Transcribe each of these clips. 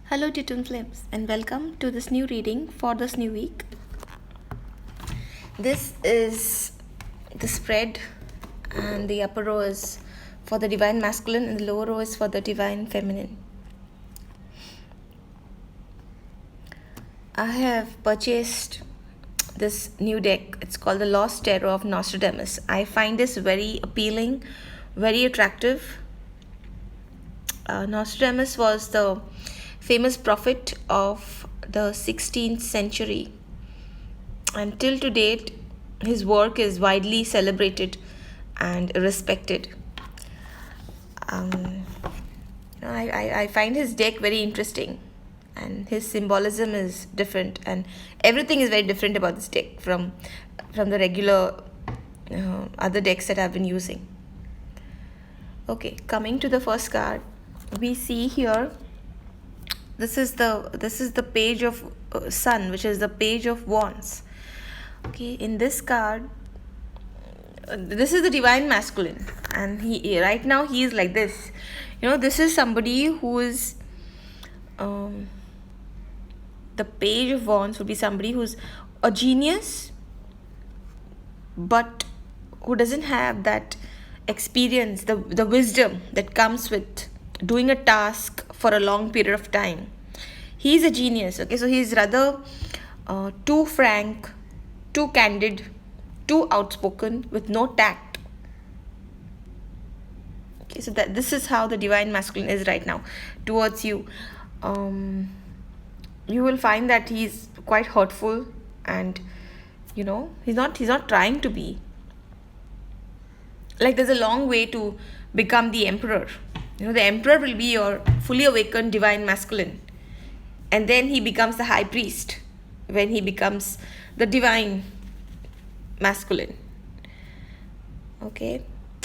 Hello, Titun Flips, and welcome to this new reading for this new week. This is the spread, and the upper row is for the divine masculine, and the lower row is for the divine feminine. I have purchased this new deck. It's called the Lost Tarot of Nostradamus. I find this very appealing, very attractive. Nostradamus was the famous prophet of the 16th century, and till to date his work is widely celebrated and respected. I find his deck very interesting, and his symbolism is different, and everything is very different about this deck from the regular other decks that I've been using. Okay, coming to the first card, we see here this is the page of sun, which is the page of wands. Okay, in this card, this is the divine masculine, and he right now he is like this. This is somebody who is the page of wands would be somebody who's a genius, but who doesn't have that experience, the wisdom that comes with doing a task for a long period of time. He's a genius. Okay, so he's rather too frank, too candid, too outspoken, with no tact. Okay, so this is how the divine masculine is right now towards you. You will find that he's quite hurtful, and he's not trying to be. Like, there's a long way to become the emperor. The emperor will be your fully awakened divine masculine, and then he becomes the high priest when he becomes the divine masculine. Okay,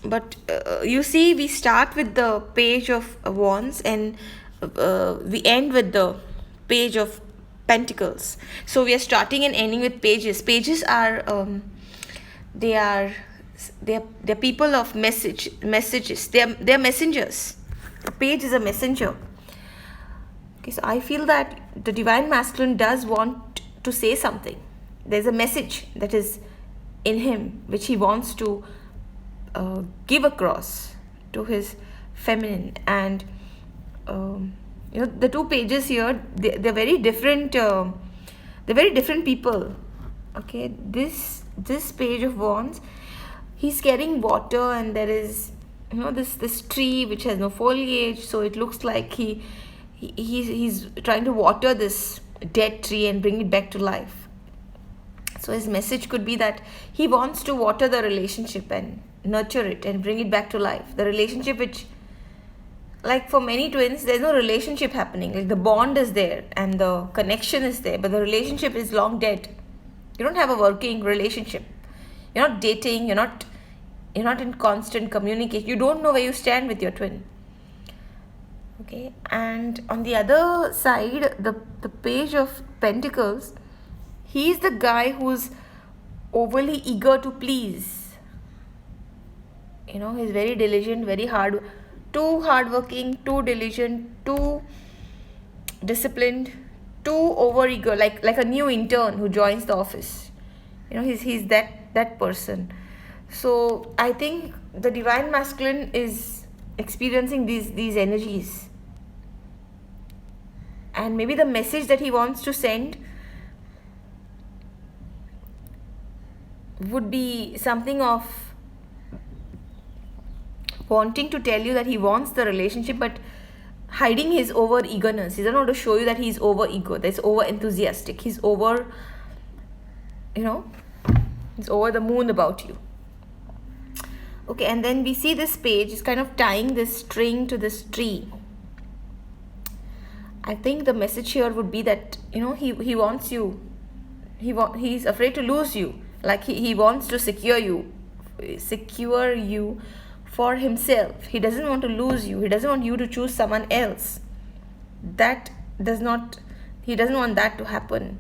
but you see, we start with the page of wands, and we end with the page of pentacles. So we are starting and ending with pages. Pages are they're people of messages. They're messengers. A page is a messenger. Okay, so I feel that the divine masculine does want to say something. There's a message that is in him which he wants to give across to his feminine. And the two pages here, they're very different. They're very different people. Okay, this page of wands, he's carrying water, and there is this tree which has no foliage, so it looks like he's trying to water this dead tree and bring it back to life. So his message could be that he wants to water the relationship and nurture it and bring it back to life. The relationship which, like for many twins, there's no relationship happening. Like, the bond is there and the connection is there, but the relationship is long dead. You don't have a working relationship. You're not dating, you're not in constant communication. You don't know where you stand with your twin. Okay, and on the other side, the page of pentacles, he's the guy who's overly eager to please. He's very diligent, too hardworking, too diligent, too disciplined, too overeager, like a new intern who joins the office. He's that person. So I think the divine masculine is experiencing these energies, and maybe the message that he wants to send would be something of wanting to tell you that he wants the relationship, but hiding his over eagerness. He doesn't want to show you that he's over eager, that's over enthusiastic. He's over he's over the moon about you. Okay, and then we see this page is kind of tying this string to this tree. I think the message here would be that he wants you. He's afraid to lose you. Like, he wants to secure you for himself. He doesn't want to lose you. He doesn't want you to choose someone else. He doesn't want that to happen.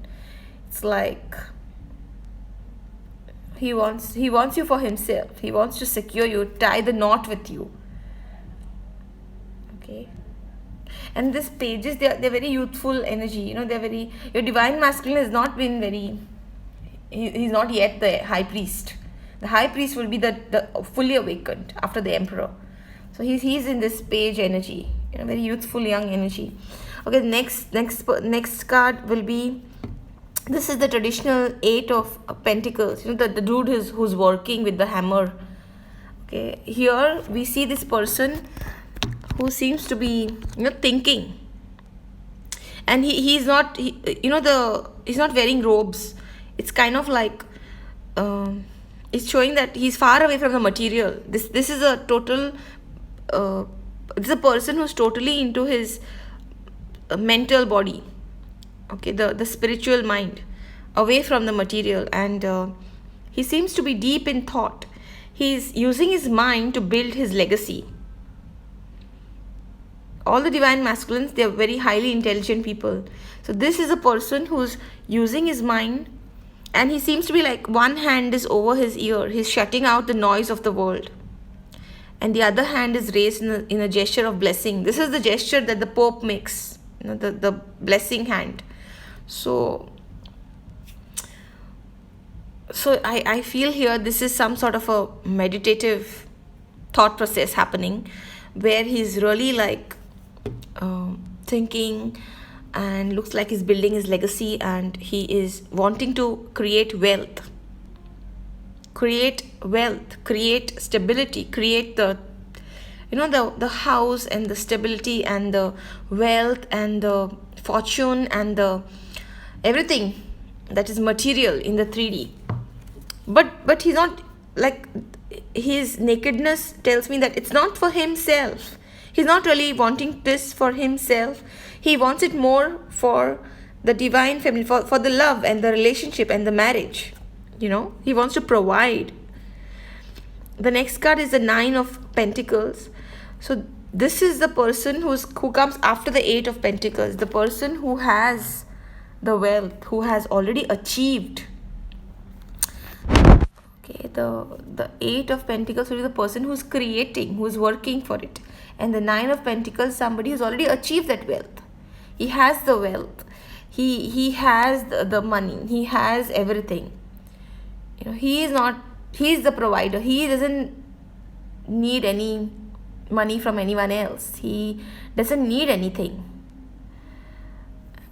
It's like he wants you for himself. He wants to secure you, tie the knot with you. Okay, And these pages, they're very youthful energy. They're very, your divine masculine has not been very, he's not yet the high priest. The high priest will be the fully awakened after the emperor. So he's in this page energy, very youthful young energy. Okay, next card will be, this is the traditional Eight of Pentacles. The dude who's working with the hammer. Okay, here we see this person who seems to be thinking, and he's not he's not wearing robes. It's kind of like it's showing that he's far away from the material. This is a total this is a person who's totally into his mental body, okay, the spiritual mind, away from the material. And he seems to be deep in thought. He's using his mind to build his legacy. All the divine masculines, they're very highly intelligent people. So this is a person who's using his mind, and he seems to be like, one hand is over his ear, he's shutting out the noise of the world, and the other hand is raised in a gesture of blessing. This is the gesture that the Pope makes, the blessing hand. So I feel here this is some sort of a meditative thought process happening, where he's really like thinking, and looks like he's building his legacy, and he is wanting to create wealth, create stability, create the the house, and the stability, and the wealth, and the fortune, and the everything that is material in the 3D. But he's not like, his nakedness tells me that it's not for himself. He's not really wanting this for himself. He wants it more for the divine feminine, for the love and the relationship and the marriage. He wants to provide. The next card is the Nine of Pentacles. So this is the person who comes after the Eight of Pentacles, the person who has the wealth, who has already achieved. Okay, the Eight of Pentacles will be the person who's creating, who's working for it. And the Nine of Pentacles, somebody who's already achieved that wealth. He has the wealth. He has the money. He has everything. He's the provider. He doesn't need any money from anyone else. He doesn't need anything.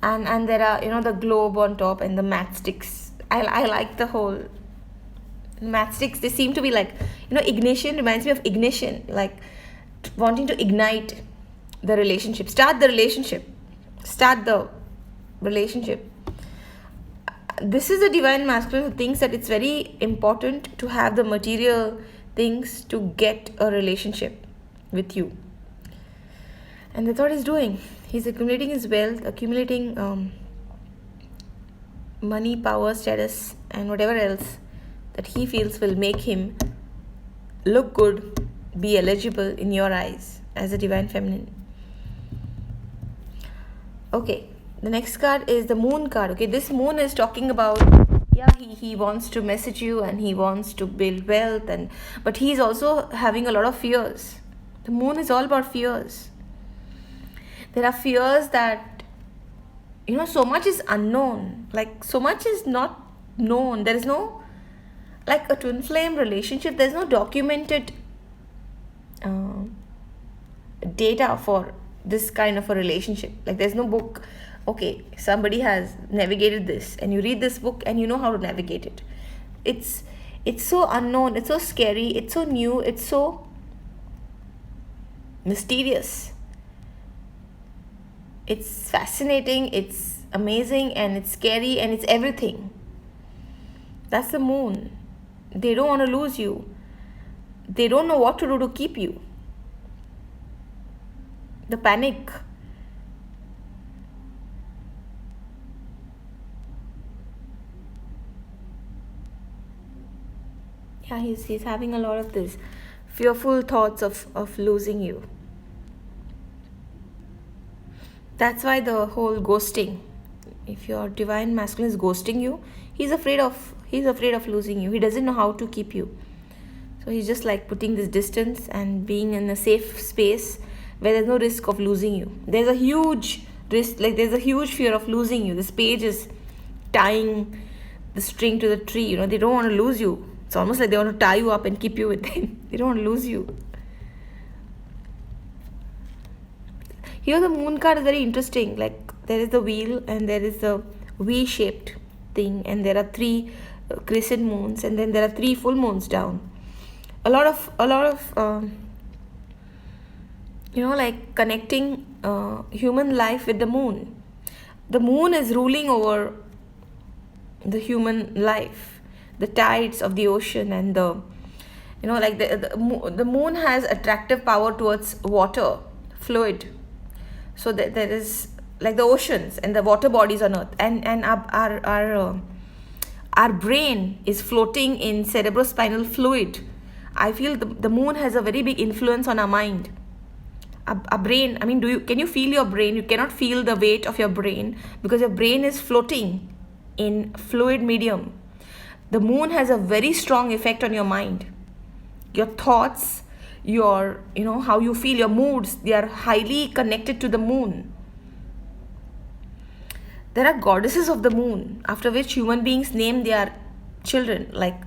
And there are, the globe on top and the matchsticks. I like the whole matchsticks. They seem to be like, ignition reminds me of ignition, like wanting to ignite the relationship, start the relationship. This is a divine masculine who thinks that it's very important to have the material things to get a relationship with you. And that's what he's doing. He's accumulating his wealth, accumulating money, power, status, and whatever else that he feels will make him look good, be eligible in your eyes as a divine feminine. Okay, the next card is the Moon card. Okay, this Moon is talking about, he wants to message you, and he wants to build wealth, but he's also having a lot of fears. The Moon is all about fears. There are fears that, so much is unknown, like so much is not known. There is no, like a twin flame relationship, there's no documented data for this kind of a relationship. Like there's no book, okay, somebody has navigated this, and you read this book and you know how to navigate it. It's so unknown, it's so scary, it's so new, it's so mysterious. It's fascinating, it's amazing, and it's scary, and it's everything. That's the Moon. They don't want to lose you. They don't know what to do to keep you. The panic. Yeah, he's having a lot of this fearful thoughts of losing you. That's why the whole ghosting. If your divine masculine is ghosting you, he's afraid of losing you. He doesn't know how to keep you. So he's just like putting this distance and being in a safe space where there's no risk of losing you. There's a huge risk, like there's a huge fear of losing you. This page is tying the string to the tree. They don't want to lose you. It's almost like they want to tie you up and keep you with them. They don't want to lose you. Here the moon card is very interesting. Like there is the wheel and there is the V-shaped thing, and there are three crescent moons, and then there are three full moons down. A lot of like connecting human life with the moon. The moon is ruling over the human life, the tides of the ocean, and the moon has attractive power towards water, fluid. So there is like the oceans and the water bodies on earth, and our brain is floating in cerebrospinal fluid. I feel the moon has a very big influence on our mind. A brain, I mean, can you feel your brain? You cannot feel the weight of your brain because your brain is floating in fluid medium. The moon has a very strong effect on your mind. Your thoughts, your how you feel, your moods, they are highly connected to the moon. There are goddesses of the moon, after which human beings name their children. Like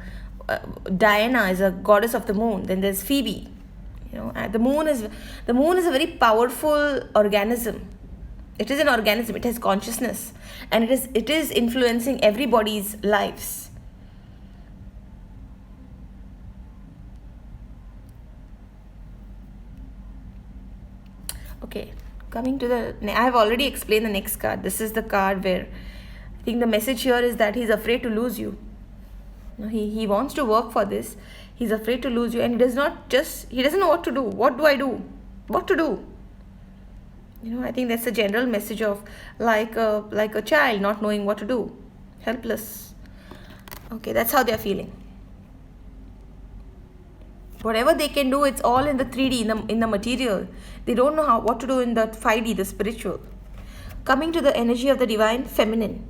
Diana is a goddess of the moon. Then there's Phoebe. The moon is a very powerful organism. It is an organism. It has consciousness, and it is influencing everybody's lives. Okay, coming to I have already explained the next card. This is the card where I think the message here is that he's afraid to lose you. He wants to work for this. He's afraid to lose you, and he doesn't know what to do. What do I do? What to do? I think that's a general message of like a child not knowing what to do, helpless. Okay, that's how they're feeling. Whatever they can do, it's all in the 3D, in the material. They don't know what to do in the 5D, the spiritual. Coming to the energy of the divine feminine.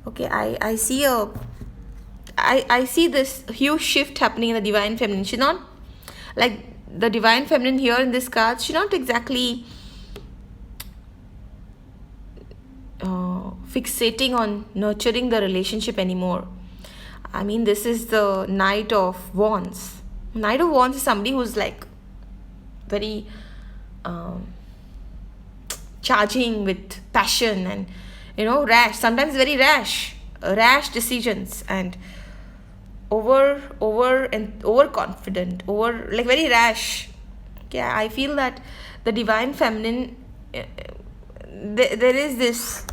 Okay, I see this huge shift happening in the divine feminine. She's not like the divine feminine here in this card. She's not exactly fixating on nurturing the relationship anymore. I mean, this is the Knight of Wands. Knight of Wands is somebody who's like very charging with passion and rash, sometimes very rash decisions, and overconfident, like very rash. Okay, I feel that the divine feminine, there is this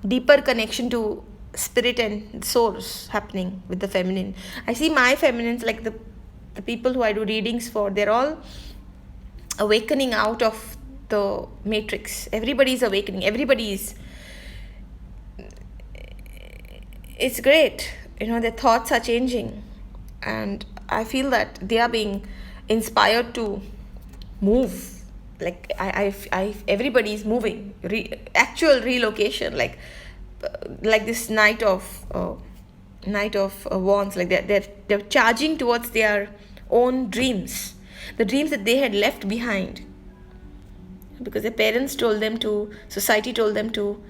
deeper connection to spirit and source happening with the feminine. I see my feminines, like the people who I do readings for, they're all awakening out of the matrix. Everybody's awakening. It's great. Their thoughts are changing, and I feel that they are being inspired to move. Like everybody's moving. Actual relocation, like this Knight of Wands. Like they're charging towards their own dreams, the dreams that they had left behind, because their parents told them to, society told them to,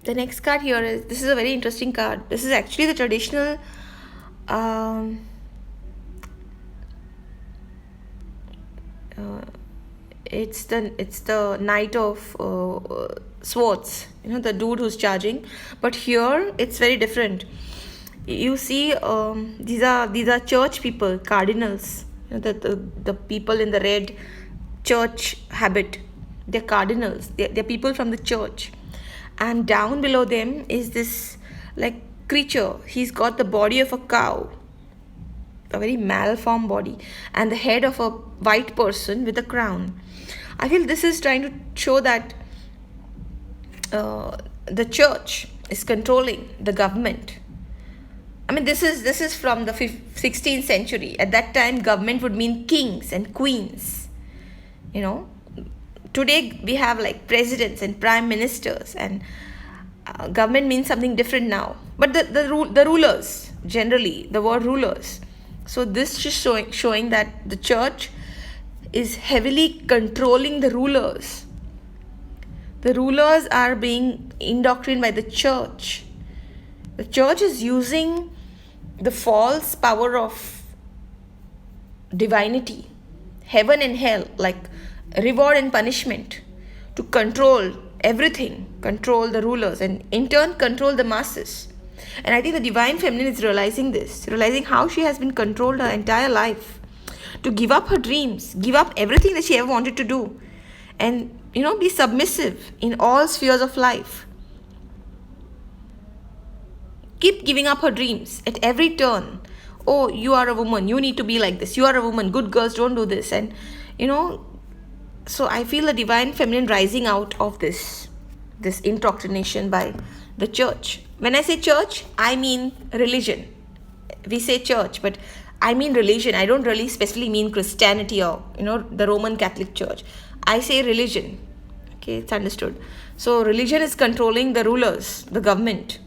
The next card here this is a very interesting card. This is actually the traditional it's the Knight of Swords, the dude who's charging. But here it's very different. You see, these are church people, cardinals. The people in the red church habit. They're cardinals. They're people from the church. And down below them is this like creature. He's got the body of a cow, a very malformed body, and the head of a white person with a crown. I feel this is trying to show that the church is controlling the government. I mean, this is from the 16th century. At that time, government would mean kings and queens. Today we have like presidents and prime ministers, and government means something different now. But the rulers, generally, the word rulers. So this is showing that the church is heavily controlling the rulers. The rulers are being indoctrinated by the church. The church is using the false power of divinity, heaven and hell, like reward and punishment, to control everything, control the rulers, and in turn control the masses. And I think the divine feminine is realizing this, realizing how she has been controlled her entire life, to give up her dreams, give up everything that she ever wanted to do, and be submissive in all spheres of life. Keep giving up her dreams at every turn. Oh, you are a woman, you need to be like this. You are a woman, good girls don't do this. And so I feel the divine feminine rising out of this indoctrination by the church. When I say church, I mean religion. We say church, but I mean religion. I don't really specifically mean Christianity or the Roman Catholic Church. I say religion. Okay, it's understood. So religion is controlling the rulers, the government,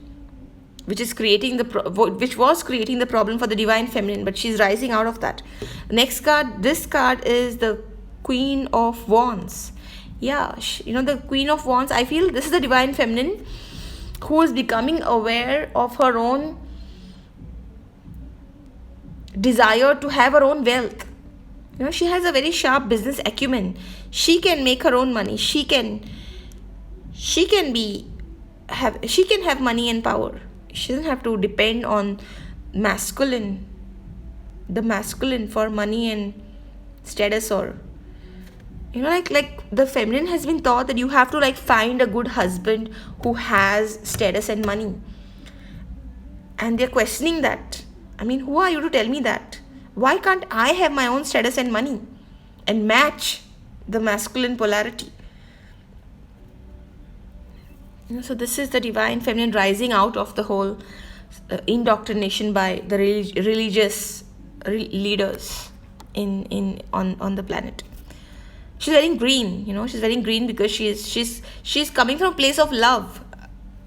which is creating which was creating the problem for the divine feminine, but she's rising out of that. Next card, this card is the Queen of Wands. Yeah, the Queen of Wands, I feel this is the divine feminine who is becoming aware of her own desire to have her own wealth. She has a very sharp business acumen. She can make her own money. She can have money and power. She doesn't have to depend on the masculine for money and status, or like the feminine has been taught that you have to find a good husband who has status and money, and they're questioning that. I mean, who are you to tell me that? Why can't I have my own status and money and match the masculine polarity? So this is the divine feminine rising out of the whole indoctrination by the religious leaders on the planet. She's wearing green. She's wearing green because she's coming from a place of love.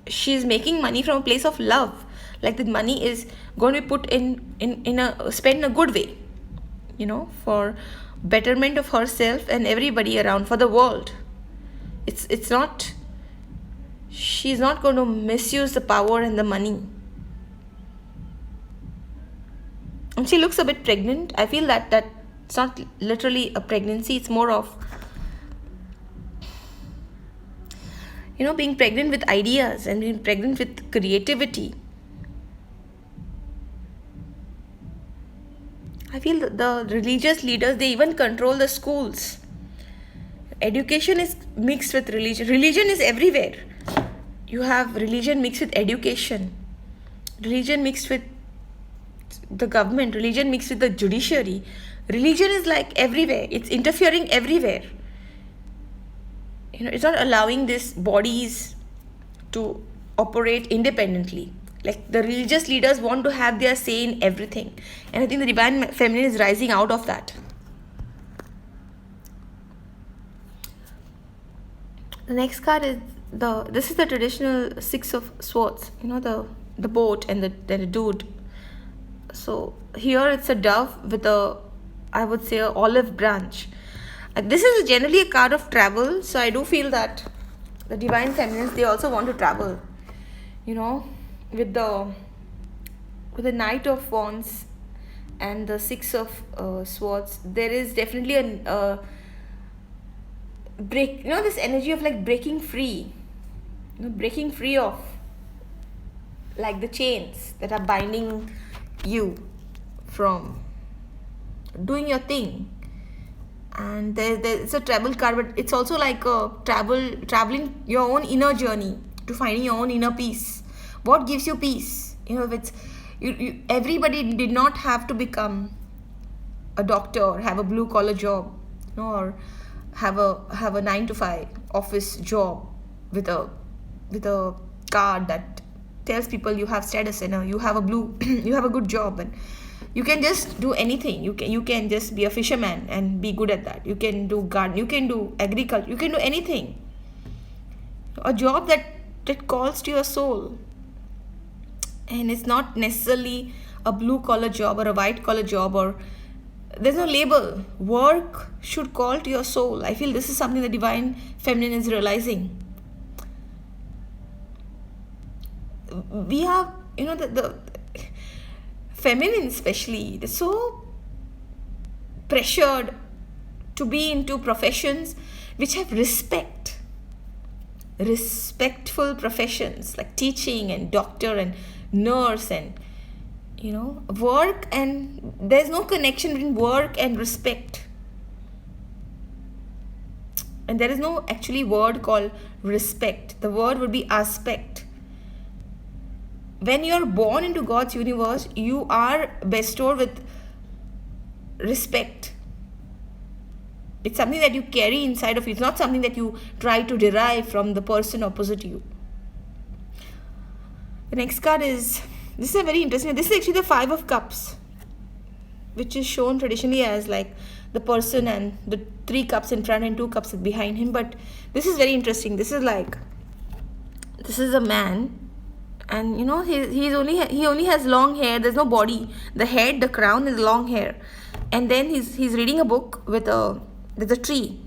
She's making money from a place of love. Like the money is going to be put spent in a good way, for betterment of herself and everybody around, for the world. It's not. She's not going to misuse the power and the money. And she looks a bit pregnant. I feel that it's not literally a pregnancy. It's more of being pregnant with ideas and being pregnant with creativity. I feel that the religious leaders, they even control the schools. Education is mixed with religion. Religion is everywhere. You have religion mixed with education. Religion mixed with the government. Religion mixed with the judiciary. Religion is everywhere. It's interfering everywhere. It's not allowing these bodies to operate independently. The religious leaders want to have their say in everything. And I think the divine feminine is rising out of that. The next card is this is the traditional Six of Swords. The boat and the dude. So here it's a dove with I would say, an olive branch. This is generally a card of travel. So I do feel that the divine feminines, they also want to travel. With the Knight of Wands and the Six of Swords, there is definitely a break. This energy of breaking free. Breaking free of the chains that are binding you from doing your thing. And there's a travel card, but it's also like a traveling your own inner journey to finding your own inner peace. What gives you peace? If it's everybody did not have to become a doctor or have a blue collar job, or have a 9-to-5 office job with a card that tells people you have status and you have a good job, and you can just do anything. You can just be a fisherman and be good at that. You can do garden, you can do agriculture, you can do anything. A job that calls to your soul. And it's not necessarily a blue collar job or a white collar job, or there's no label. Work should call to your soul. I feel this is something the divine feminine is realizing. We have, the feminine especially, they're so pressured to be into professions which have respectful professions like teaching and doctor and nurse and work, and there's no connection between work and respect. And there is no actually word called respect. The word would be aspect. When you're born into God's universe, you are bestowed with respect. It's something that you carry inside of you. It's not something that you try to derive from the person opposite you. The next card is, this is a very interesting, this is actually the Five of Cups, which is shown traditionally as like the person and the 3 cups in front and 2 cups behind him. But this is very interesting. This is a man, and he only has long hair. There's no body. The head, the crown is long hair, and then he's reading a book with a tree.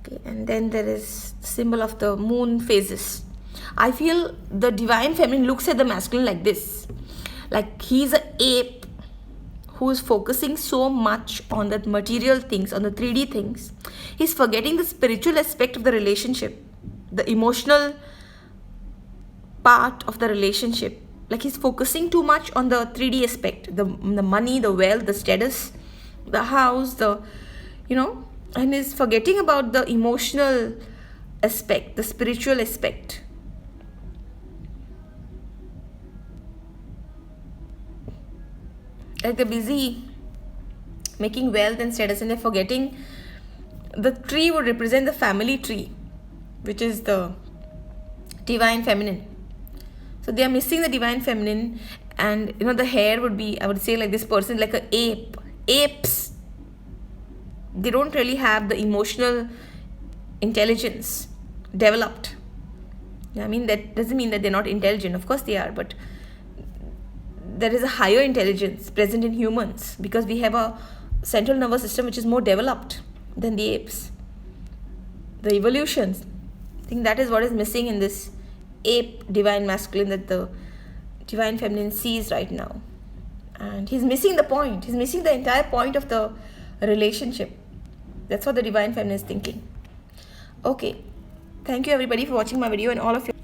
Okay, and then there is the symbol of the moon phases. I feel the divine feminine looks at the masculine like this, like he's an ape who is focusing so much on the material things, on the 3D things. He's forgetting the spiritual aspect of the relationship, the emotional part of the relationship. Like he's focusing too much on the 3D aspect, the money, the wealth, the status, the house, and is forgetting about the emotional aspect, the spiritual aspect. Like they're busy making wealth and status, and they're forgetting the tree would represent the family tree, which is the divine feminine. So they are missing the divine feminine, and the hair would be, I would say, like this person like an ape. Apes, they don't really have the emotional intelligence developed. I mean, that doesn't mean that they're not intelligent. Of course they are, but there is a higher intelligence present in humans because we have a central nervous system which is more developed than the apes. The evolutions, I think that is what is missing in this ape divine masculine that the divine feminine sees right now. And he's missing the point. He's missing the entire point of the relationship. That's what the divine feminine is thinking. Okay. Thank you everybody for watching my video, and all of you.